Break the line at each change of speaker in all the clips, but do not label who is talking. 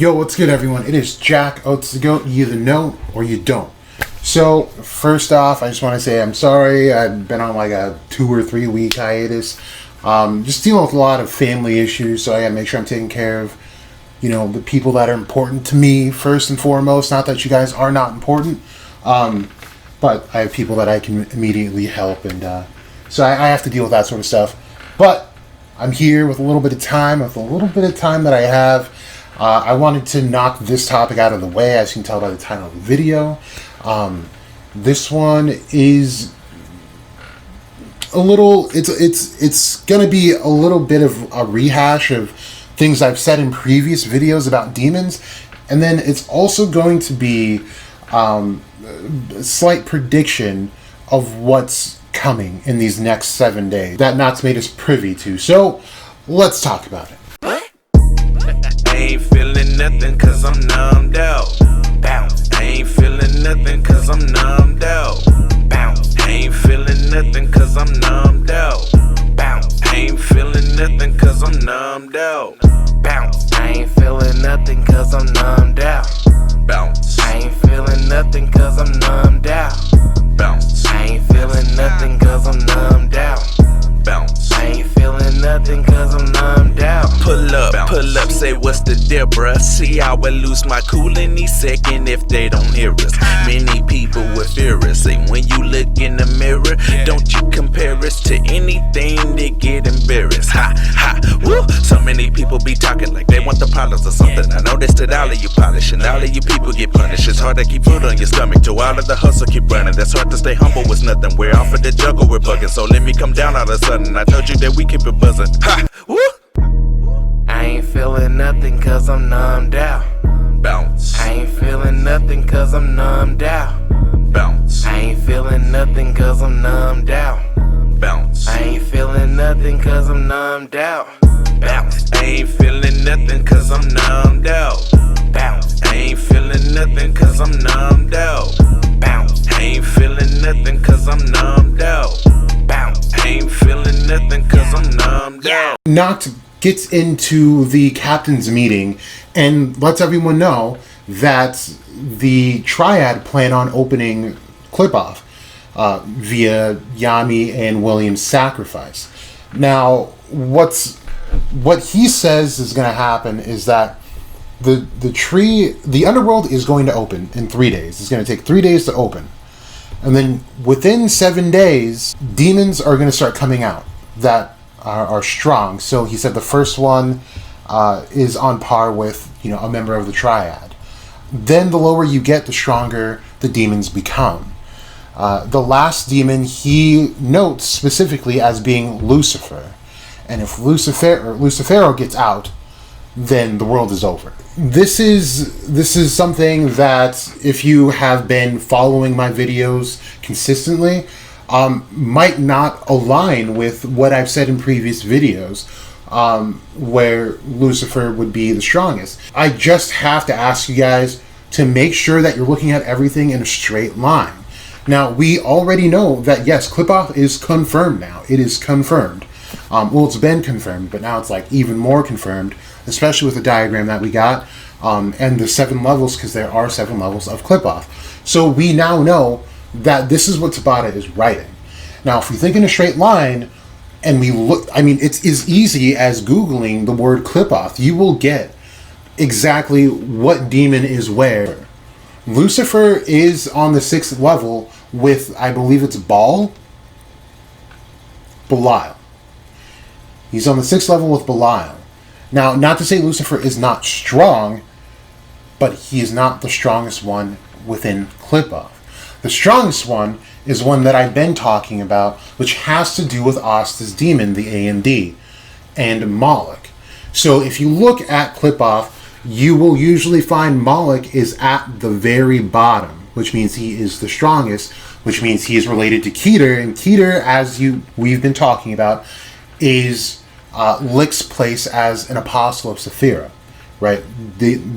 Yo, what's good, everyone? It is Jack, OATz the GOAT. You either know or you don't. So, first off, I just want to say I'm sorry. I've been on like a 2 or 3 week hiatus. Just dealing with a lot of family issues, so I gotta make sure I'm taking care of, the people that are important to me first and foremost. Not that you guys are not important, but I have people that I can immediately help, and so I have to deal with that sort of stuff. But I'm here with a little bit of time, that I have. I wanted to knock this topic out of the way, as you can tell by the title of the video. This one is a little, it's going to be a little bit of a rehash of things I've said in previous videos about demons, and then it's also going to be a slight prediction of what's coming in these next 7 days that Knott's made us privy to. So, let's talk about it.
I ain't feeling nothing cause I'm numbed out. Bounce. I ain't feeling nothing cause I'm numbed out. Bounce. I ain't feeling nothing cause I'm numbed out. Bounce. I ain't feeling nothing cause I'm numbed out. Bounce. I ain't feeling nothing cause I'm numbed out. Bounce. I ain't feeling nothing cause I'm numbed out. Bounce. I ain't feeling nothing cause I'm numbed out. Bounce. I ain't feeling nothing cause I'm numbed out. Pull up, say what's the deal, bruh? See how I lose my cool any second if they don't hear us. Many people will fear us. Say when you look in the mirror, don't you compare us to anything, they get embarrassed. Ha, ha, woo. So many people be talking like they want the problems or something. I noticed that all of you polish and all of you people get punished. It's hard to keep food on your stomach, to all of the hustle keep running. That's hard to stay humble with nothing. We're off of the jungle, we're bugging. So let me come down all of a sudden. I told you that we keep it buzzing. Ha, woo. I ain't feeling nothing cause I'm numbed out. Bounce. I ain't feeling nothing cause I'm numbed out. Bounce. I ain't feeling nothing cause I'm numbed out. Bounce. I ain't feeling nothing cause I'm numbed out. Bounce. I ain't feeling nothing cause I'm numbed out. Bounce. I ain't feeling nothing cause I'm numbed out. Bounce. I ain't feeling nothing cause I'm numbed out. Bounce. I ain't feeling nothing cause I'm numbed out.
Knott gets into the captain's meeting and lets everyone know that the Triad plan on opening Qliphoth via Yami and William's sacrifice. Now, what he says is going to happen is that the underworld is going to open in 3 days. It's going to take 3 days to open. And then within 7 days, demons are going to start coming out that are strong. So he said the first one is on par with a member of the Triad. Then the lower you get, the stronger the demons become. The last demon he notes specifically as being Lucifer, and if Lucifero gets out, then the world is over. This is something that, if you have been following my videos consistently, might not align with what I've said in previous videos, where Lucifer would be the strongest. I just have to ask you guys to make sure that you're looking at everything in a straight line. Now, we already know that, yes, Qliphoth is confirmed now. It is confirmed. Well, it's been confirmed, but now it's like even more confirmed, especially with the diagram that we got, and the 7 levels, because there are 7 levels of Qliphoth. So we now know that this is what Tabata is writing. Now, if we think in a straight line, and we look, it's as easy as Googling the word Qliphoth. You will get exactly what demon is where. Lucifer is on the 6th level with, I believe it's Belial. He's on the 6th level with Belial. Now, not to say Lucifer is not strong, but he is not the strongest one within Qliphoth. The strongest one is one that I've been talking about, which has to do with Asta's demon, the AMD, and Moloch. So if you look at Qliphoth, you will usually find Moloch is at the very bottom, which means he is the strongest, which means he is related to Keter, and Keter, as we've been talking about, is Lick's place as an apostle of Saphira, right?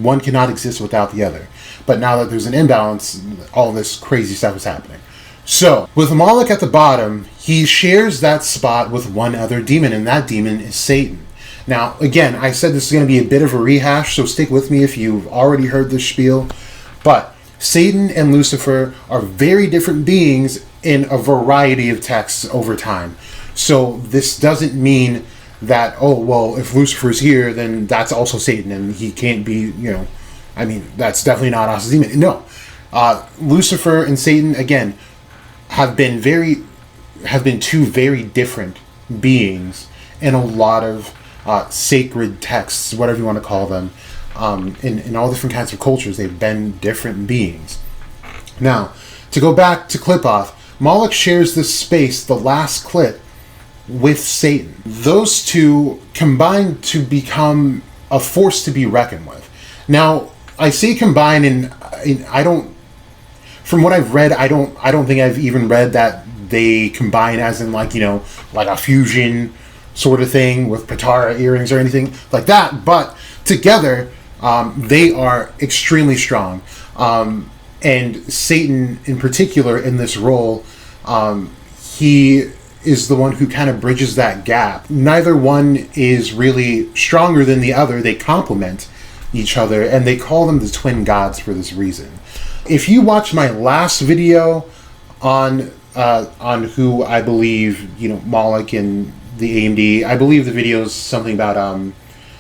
One cannot exist without the other. But now that there's an imbalance, all this crazy stuff is happening. So, with Moloch at the bottom, he shares that spot with one other demon, and that demon is Satan. Now, again, I said this is going to be a bit of a rehash, so stick with me if you've already heard this spiel. But Satan and Lucifer are very different beings in a variety of texts over time. So this doesn't mean that, oh, well, if Lucifer's here, then that's also Satan, and he can't be, I mean, that's definitely not Asta's demon. No. Lucifer and Satan, again, have been two very different beings in a lot of sacred texts, whatever you want to call them. In all different kinds of cultures, they've been different beings. Now, to go back to Qliphoth, Moloch shares this space, the last Qlip, with Satan. Those two combine to become a force to be reckoned with. Now, I say combine, and I don't. From what I've read, I don't think I've even read that they combine as in like a fusion sort of thing with Patara earrings or anything like that. But together, they are extremely strong. And Satan, in particular, in this role, he is the one who kind of bridges that gap. Neither one is really stronger than the other. They complement each other, and they call them the twin gods for this reason. If you watch my last video on who I believe, Moloch and the AMD, I believe the video is something about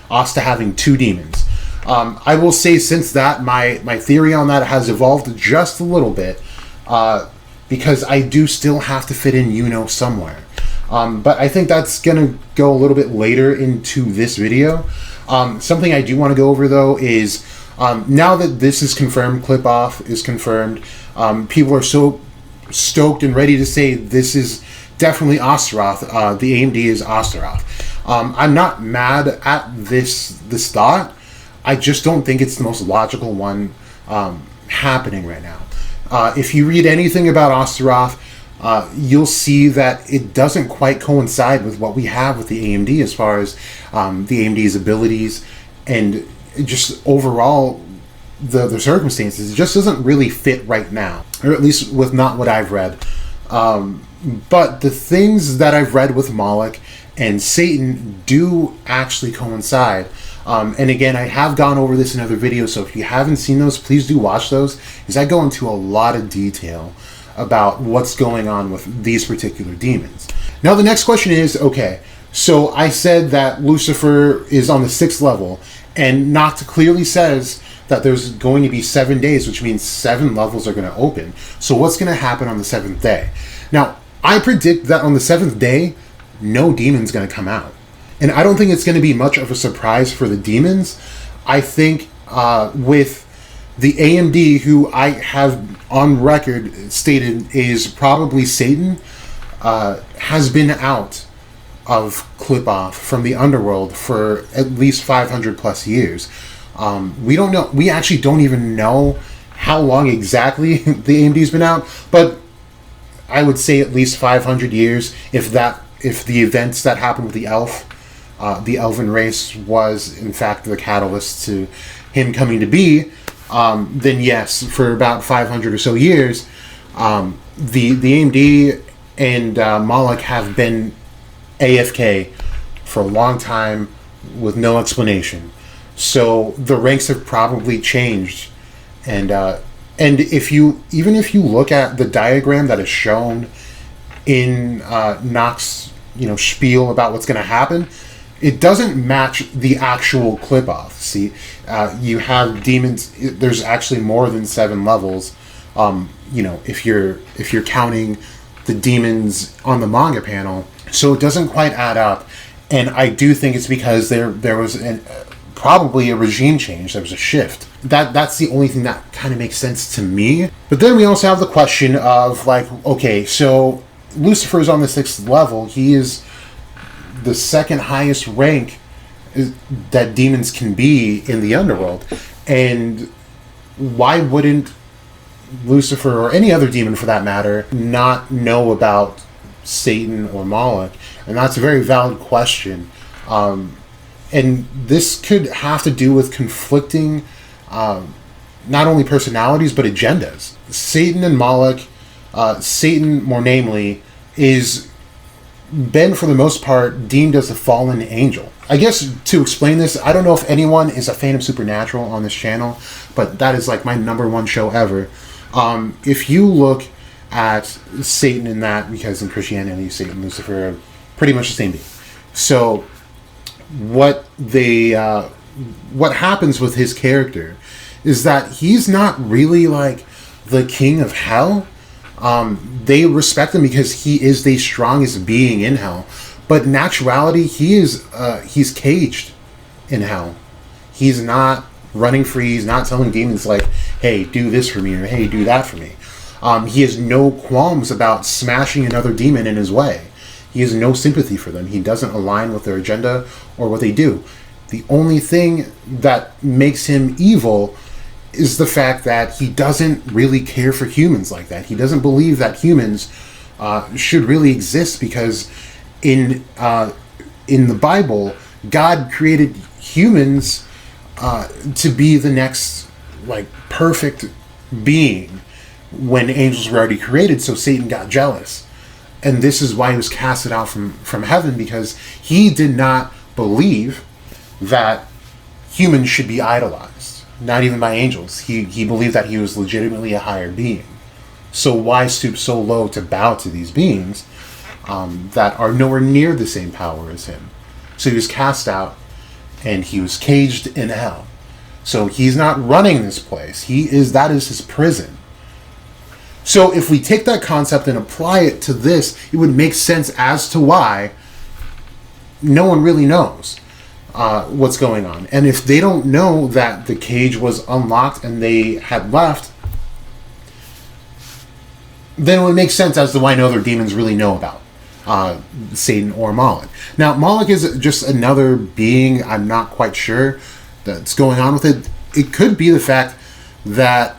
Asta having two demons. I will say since that, my theory on that has evolved just a little bit, because I do still have to fit in somewhere. But I think that's going to go a little bit later into this video. Something I do want to go over, though, is now that this is confirmed, Qliphoth is confirmed, people are so stoked and ready to say this is definitely Astaroth. The AMD is Astaroth. I'm not mad at this thought. I just don't think it's the most logical one happening right now. If you read anything about Astaroth, you'll see that it doesn't quite coincide with what we have with the AMD as far as the AMD's abilities and just overall the circumstances. It just doesn't really fit right now, or at least with not what I've read. But the things that I've read with Moloch and Satan do actually coincide. And again, I have gone over this in other videos, so if you haven't seen those, please do watch those, because I go into a lot of detail about what's going on with these particular demons. Now, the next question is, okay, so I said that Lucifer is on the 6th level, and Noct clearly says that there's going to be 7 days, which means 7 levels are going to open. So what's going to happen on the 7th day? Now, I predict that on the 7th day, no demon's going to come out. And I don't think it's going to be much of a surprise for the demons. I think with the AMD, who I have on record stated is probably Satan, has been out of Qliphoth from the underworld for at least 500 plus years. We don't know. We actually don't even know how long exactly the AMD's been out, but I would say at least 500 years. If the events that happened with the elven race was in fact the catalyst to him coming to be, then yes, for about 500 or so years, the AMD and Moloch have been AFK for a long time with no explanation. So the ranks have probably changed, and if you look at the diagram that is shown in Noct's spiel about what's going to happen, it doesn't match the actual Qliphoth. See, you have demons. There's actually more than 7 levels. If you're counting the demons on the manga panel, so it doesn't quite add up. And I do think it's because there was probably a regime change. There was a shift. That's the only thing that kind of makes sense to me. But then we also have the question of okay, so Lucifer is on the 6th level. He is the second highest rank that demons can be in the underworld, and why wouldn't Lucifer, or any other demon for that matter, not know about Satan or Moloch? And that's a very valid question, and this could have to do with conflicting not only personalities but agendas. Satan and Moloch, Satan more namely, is been, for the most part, deemed as a fallen angel. I guess to explain this, I don't know if anyone is a fan of Supernatural on this channel, but that is like my #1 show ever. If you look at Satan in that, because in Christianity, Satan and Lucifer are pretty much the same being. So what happens with his character is that he's not really like the king of hell. They respect him because he is the strongest being in hell. But in actuality, he's caged in hell. He's not running free. He's not telling demons like, hey, do this for me, or hey, do that for me. He has no qualms about smashing another demon in his way. He has no sympathy for them. He doesn't align with their agenda or what they do. The only thing that makes him evil is the fact that he doesn't really care for humans like that. He doesn't believe that humans should really exist, because in the Bible, God created humans to be the next like perfect being when angels were already created. So Satan got jealous, and this is why he was casted out from heaven, because he did not believe that humans should be idolized, not even by angels. He believed that he was legitimately a higher being. So why stoop so low to bow to these beings that are nowhere near the same power as him? So he was cast out, and he was caged in hell. So he's not running this place. That is his prison. So if we take that concept and apply it to this, it would make sense as to why no one really knows what's going on. And if they don't know that the cage was unlocked and they had left, then it would make sense as to why no other demons really know about Satan or Moloch. Now, Moloch is just another being. I'm not quite sure that's going on with it. It could be the fact that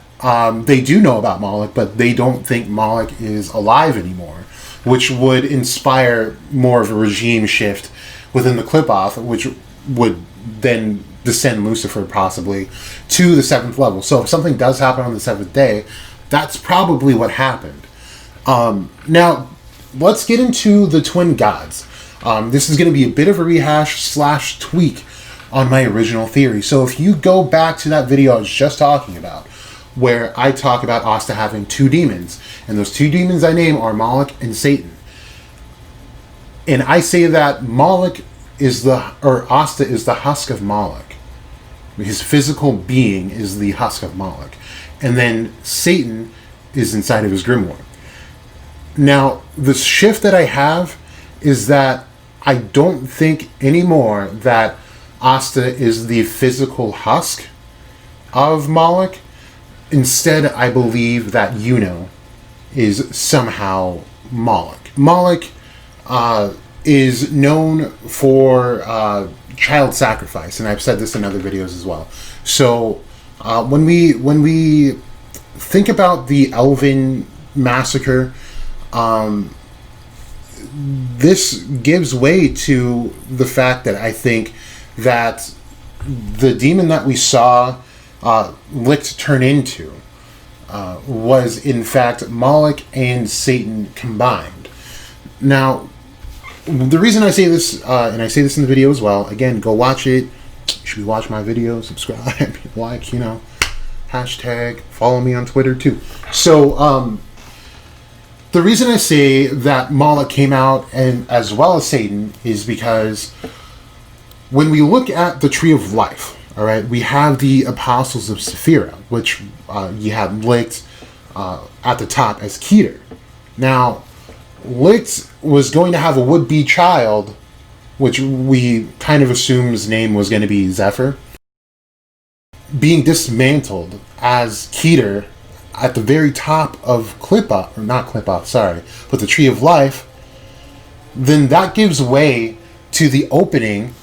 they do know about Moloch, but they don't think Moloch is alive anymore, which would inspire more of a regime shift within the Qliphoth, which would then descend Lucifer possibly to the 7th level. So if something does happen on the 7th day, that's probably what happened. Now, let's get into the twin gods. This is going to be a bit of a rehash / tweak on my original theory. So if you go back to that video I was just talking about, where I talk about Asta having 2 demons, and those 2 demons I name are Moloch and Satan. And I say that Asta is the husk of Moloch. His physical being is the husk of Moloch. And then Satan is inside of his grimoire. Now, the shift that I have is that I don't think anymore that Asta is the physical husk of Moloch. Instead, I believe that Juno is somehow Moloch. Moloch is known for child sacrifice, and I've said this in other videos as well. So when we think about the Elven massacre, this gives way to the fact that I think that the demon that we saw Licht turn into was in fact Moloch and Satan combined. Now, the reason I say this, and I say this in the video as well, again, go watch it. You should watch my video, subscribe, like, hashtag, follow me on Twitter too. So, the reason I say that Moloch came out, and as well as Satan, is because when we look at the Tree of Life, all right, we have the Apostles of Sephira, which you have Licht at the top as Keter. Now, Licht was going to have a would-be child, which we kind of assume his name was going to be Zephyr, being dismantled as Keter at the very top of Qliphoth, or not Qliphoth, sorry, but the Tree of Life. Then that gives way to the opening,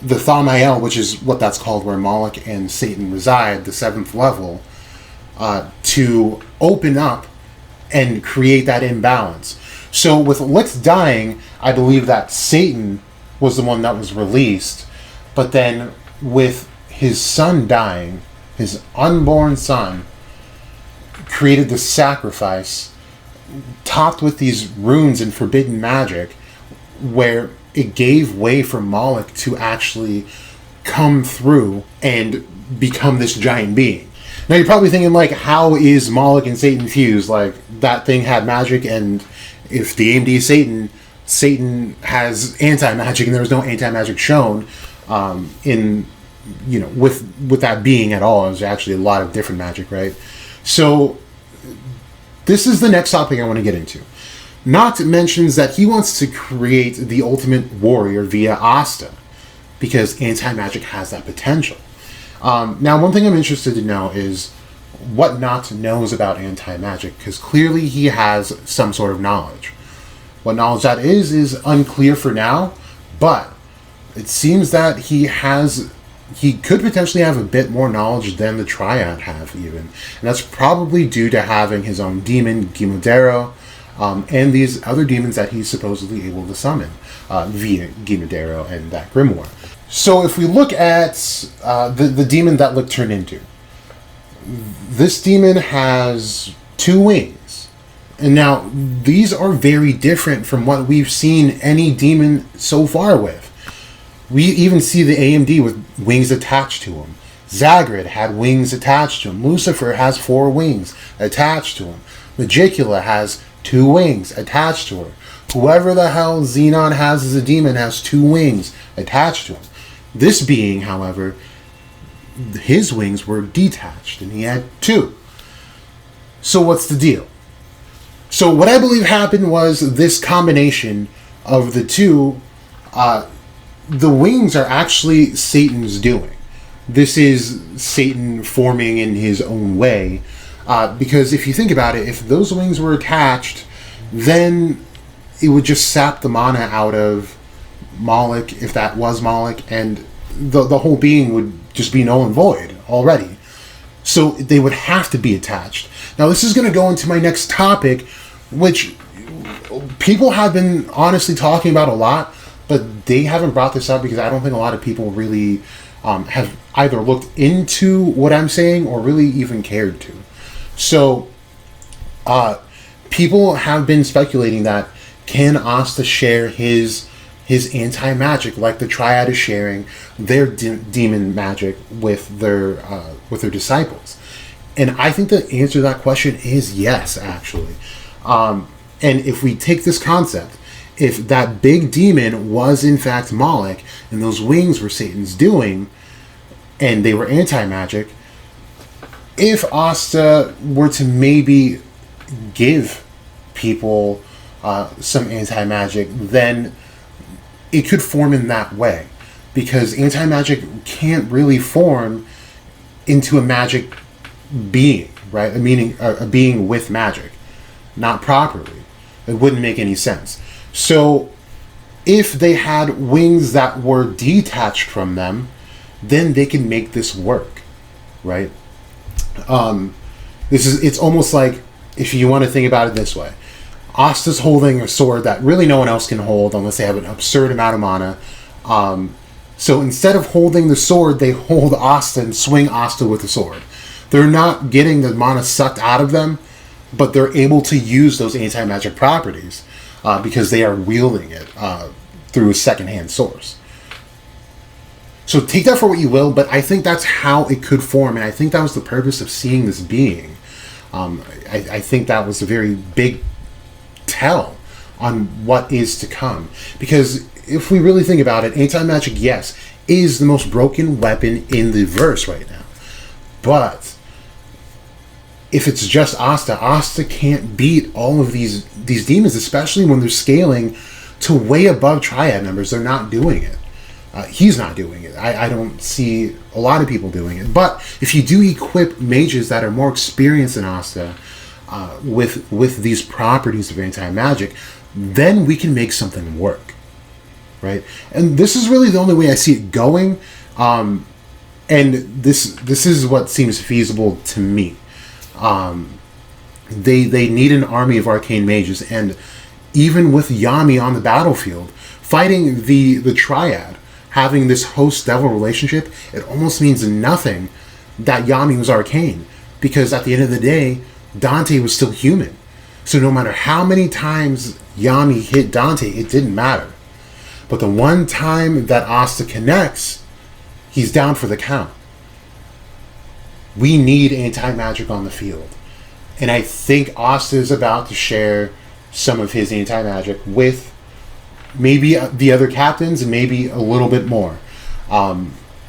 the Thaumael, which is what that's called, where Moloch and Satan reside, the 7th level, to open up and create that imbalance. So with Licht dying, I believe that Satan was the one that was released, but then with his son dying, his unborn son created the sacrifice topped with these runes and forbidden magic, where it gave way for Moloch to actually come through and become this giant being. Now you're probably thinking, like, how is Moloch and Satan fused? Like, that thing had magic, and if the AMD is Satan, Satan has anti-magic, and there was no anti-magic shown in, you know, with that being at all. There's actually a lot of different magic, right? So this is the next topic I want to get into. Noct mentions that he wants to create the ultimate warrior via Asta, because anti-magic has that potential. Now, one thing I'm interested to know is what Noct knows about anti-magic, because clearly he has some sort of knowledge. What knowledge that is unclear for now, but it seems that he could potentially have a bit more knowledge than the Triad have, even. And that's probably due to having his own demon, Gimodero, and these other demons that he's supposedly able to summon via Gimodero and that grimoire. So if we look at the demon that Lick turned into, this demon has 2 wings. And now, these are very different from what we've seen any demon so far with. We even see the AMD with wings attached to him. Zagrid had wings attached to him. Lucifer has 4 wings attached to him. Magicula has 2 wings attached to her. Whoever the hell Xenon has as a demon has 2 wings attached to him. This being, however, his wings were detached, and he had 2. So what's the deal? So what I believe happened was this combination of the 2, the wings are actually Satan's doing. This is Satan forming in his own way, because if you think about it, if those wings were attached, then it would just sap the mana out of Moloch, if that was Moloch, and the whole being would just be null and void already. So they would have to be attached. Now this is going to go into my next topic, which people have been honestly talking about a lot, but they haven't brought this up because I don't think a lot of people really have either looked into what I'm saying or really even cared to. So people have been speculating that can Asta share his anti-magic like the Triad is sharing their demon magic with their disciples? And I think the answer to that question is yes, actually. And if we take this concept, if that big demon was in fact Moloch and those wings were Satan's doing and they were anti-magic, if Asta were to maybe give people some anti-magic, then it could form in that way, because anti-magic can't really form into a magic being, right? Meaning a being with magic, not properly. It wouldn't make any sense. So if they had wings that were detached from them, then they can make this work, right? It's almost like, if you want to think about it this way, Asta's holding a sword that really no one else can hold unless they have an absurd amount of mana. So instead of holding the sword, they hold Asta and swing Asta with the sword. They're not getting the mana sucked out of them, but they're able to use those anti-magic properties because they are wielding it through a second-hand source. So take that for what you will, but I think that's how it could form, and I think that was the purpose of seeing this being. I think that was a very big tell on what is to come. Because if we really think about it, anti-magic, yes, is the most broken weapon in the verse right now. But if it's just Asta can't beat all of these demons, especially when they're scaling to way above Triad numbers. They're not doing it. He's not doing it. I don't see a lot of people doing it. But if you do equip mages that are more experienced than Asta with these properties of anti-magic, then we can make something work, right? And this is really the only way I see it going. And this is what seems feasible to me. They need an army of arcane mages, and even with Yami on the battlefield fighting the Triad, having this host-devil relationship, it almost means nothing that Yami was arcane, because at the end of the day, Dante was still human. So no matter how many times Yami hit Dante, it didn't matter. But the one time that Asta connects, he's down for the count. We need anti-magic on the field. And I think Asta is about to share some of his anti-magic with maybe the other captains and maybe a little bit more.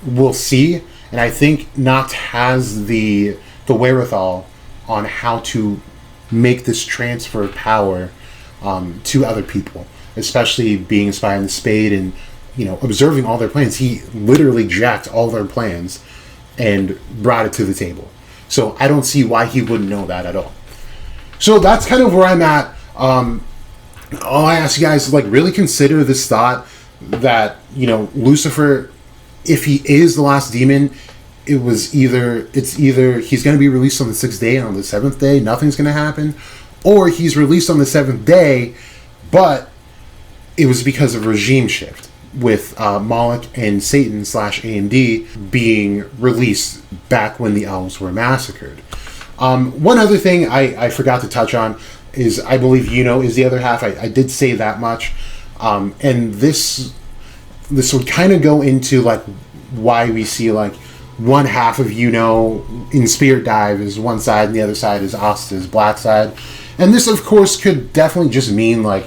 We'll see. And I think Noct has the wherewithal on how to make this transfer of power to other people, especially being inspired in the Spade and, you know, observing all their plans. He literally jacked all their plans and brought it to the table. So I don't see why he wouldn't know that at all. So that's kind of where I'm at. All I ask you guys is, like, really consider this thought that, you know, Lucifer, if he is the last demon, it's either he's going to be released on the 6th day, and on the 7th day nothing's going to happen, or he's released on the 7th day, but it was because of regime shift with Moloch and Satan / AMD being released back when the elves were massacred. One other thing I forgot to touch on is I believe is the other half. I did say that much, and this would kind of go into like why we see like one half of in Spirit Dive is one side and the other side is Asta's black side, and this of course could definitely just mean like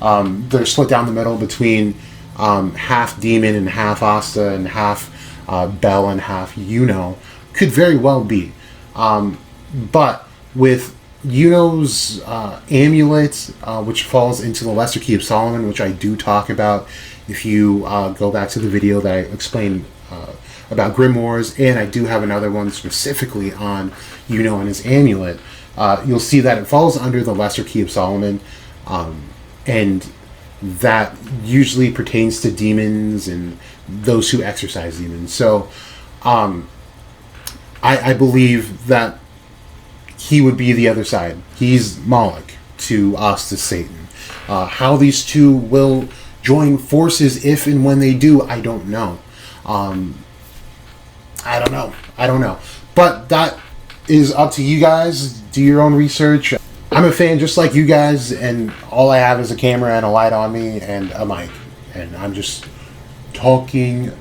they're split down the middle between half demon and half Asta and half Bel and half could very well be, but with Yuno's amulet, which falls into the Lesser Key of Solomon, which I do talk about if you go back to the video that I explained about Grimoires, and I do have another one specifically on and his amulet. You'll see that it falls under the Lesser Key of Solomon, and that usually pertains to demons and those who exercise demons. So I believe that he would be the other side. He's Moloch to Asta's Satan. How these two will join forces, if and when they do, I don't know. I don't know. But that is up to you guys. Do your own research. I'm a fan just like you guys, and all I have is a camera and a light on me and a mic. And I'm just talking.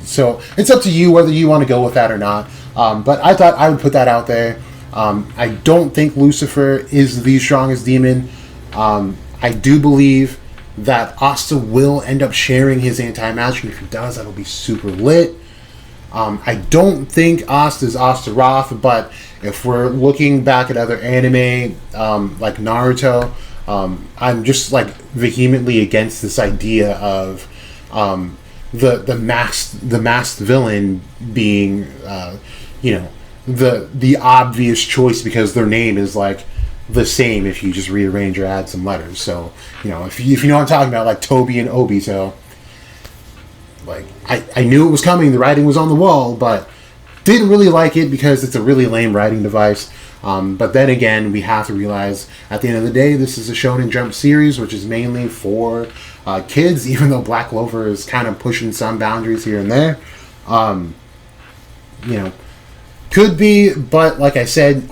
So it's up to you whether you want to go with that or not. But I thought I would put that out there. I don't think Lucifer is the strongest demon. I do believe that Asta will end up sharing his anti-magic. If he does, that'll be super lit. I don't think Asta is Astaroth, but if we're looking back at other anime, like Naruto, I'm just like vehemently against this idea of the masked villain being the obvious choice, because their name is like the same if you just rearrange or add some letters. So if you know what I'm talking about, like Toby and Obito. Like, I knew it was coming, the writing was on the wall, but didn't really like it because it's a really lame writing device. But then again, we have to realize at the end of the day, this is a Shonen Jump series, which is mainly for kids, even though Black Clover is kind of pushing some boundaries here and there. Could be, but like I said,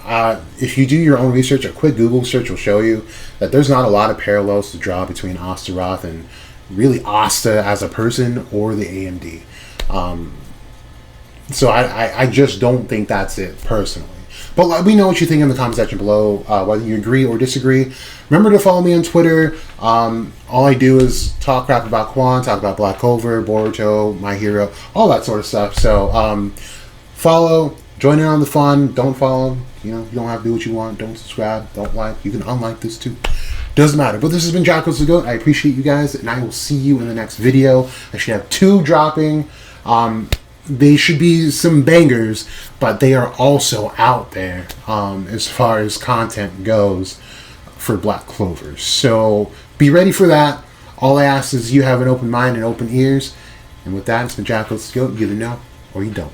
if you do your own research, a quick Google search will show you that there's not a lot of parallels to draw between Astaroth and really Asta as a person or the AMD. So I just don't think that's it personally. But let me know what you think in the comment section below, whether you agree or disagree. Remember to follow me on Twitter. All I do is talk crap about Quan, talk about Black Clover, Boruto, My Hero, all that sort of stuff. So follow, join in on the fun. Don't follow, you don't have to do what you want. Don't subscribe, don't like. You can unlike this too. Doesn't matter. But this has been Jacko's the Goat. I appreciate you guys, and I will see you in the next video. I should have 2 dropping. They should be some bangers, but they are also out there as far as content goes for Black Clover. So be ready for that. All I ask is you have an open mind and open ears. And with that, it's been Jacko's the Goat. You either know or you don't.